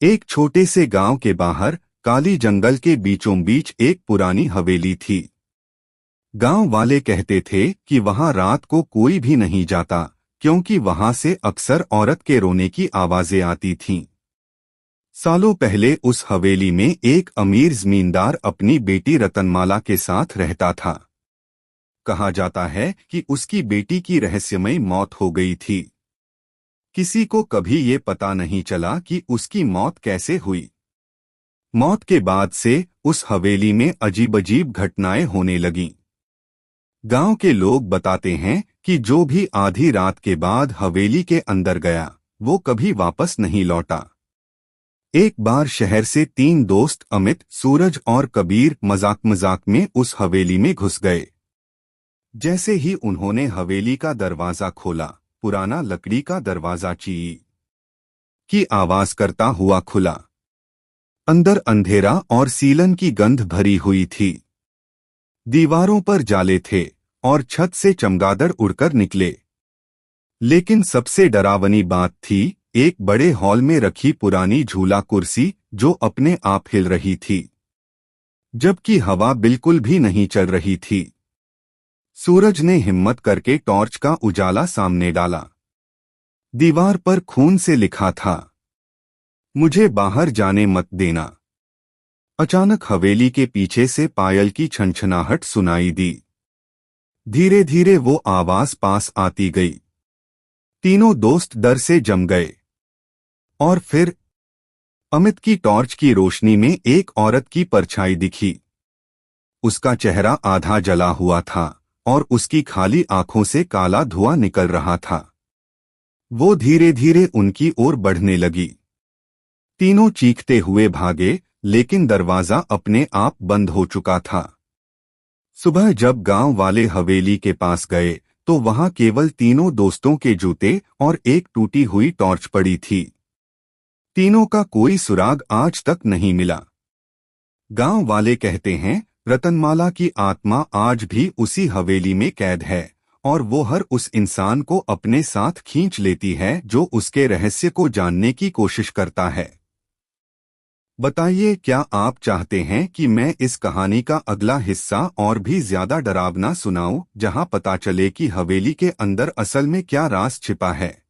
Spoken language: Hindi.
एक छोटे से गांव के बाहर काली जंगल के बीचों बीच एक पुरानी हवेली थी। गांव वाले कहते थे कि वहां रात को कोई भी नहीं जाता, क्योंकि वहां से अक्सर औरत के रोने की आवाजें आती थीं। सालों पहले उस हवेली में एक अमीर जमींदार अपनी बेटी रतनमाला के साथ रहता था। कहा जाता है कि उसकी बेटी की रहस्यमयी मौत हो गई थी। किसी को कभी ये पता नहीं चला कि उसकी मौत कैसे हुई। मौत के बाद से उस हवेली में अजीब-अजीब घटनाएं होने लगीं। गांव के लोग बताते हैं कि जो भी आधी रात के बाद हवेली के अंदर गया, वो कभी वापस नहीं लौटा। एक बार शहर से 3 दोस्त अमित, सूरज और कबीर मजाक मजाक में उस हवेली में घुस गए। जैसे ही उन्होंने हवेली का दरवाजा खोला, पुराना लकड़ी का दरवाजा ची की आवाज करता हुआ खुला। अंदर अंधेरा और सीलन की गंध भरी हुई थी। दीवारों पर जाले थे और छत से चमगादड़ उड़कर निकले। लेकिन सबसे डरावनी बात थी एक बड़े हॉल में रखी पुरानी झूला कुर्सी, जो अपने आप हिल रही थी, जबकि हवा बिल्कुल भी नहीं चल रही थी। सूरज ने हिम्मत करके टॉर्च का उजाला सामने डाला। दीवार पर खून से लिखा था, मुझे बाहर जाने मत देना। अचानक हवेली के पीछे से पायल की छनछनाहट सुनाई दी। धीरे धीरे वो आवाज पास आती गई। तीनों दोस्त डर से जम गए। और फिर अमित की टॉर्च की रोशनी में एक औरत की परछाई दिखी। उसका चेहरा आधा जला हुआ था और उसकी खाली आंखों से काला धुआं निकल रहा था। वो धीरे धीरे उनकी ओर बढ़ने लगी। तीनों चीखते हुए भागे, लेकिन दरवाजा अपने आप बंद हो चुका था। सुबह जब गांव वाले हवेली के पास गए, तो वहां केवल तीनों दोस्तों के जूते और एक टूटी हुई टॉर्च पड़ी थी। तीनों का कोई सुराग आज तक नहीं मिला। गांव वाले कहते हैं, रतनमाला की आत्मा आज भी उसी हवेली में कैद है और वो हर उस इंसान को अपने साथ खींच लेती है जो उसके रहस्य को जानने की कोशिश करता है। बताइए, क्या आप चाहते हैं कि मैं इस कहानी का अगला हिस्सा और भी ज्यादा डरावना सुनाऊं, जहां पता चले कि हवेली के अंदर असल में क्या राज छिपा है?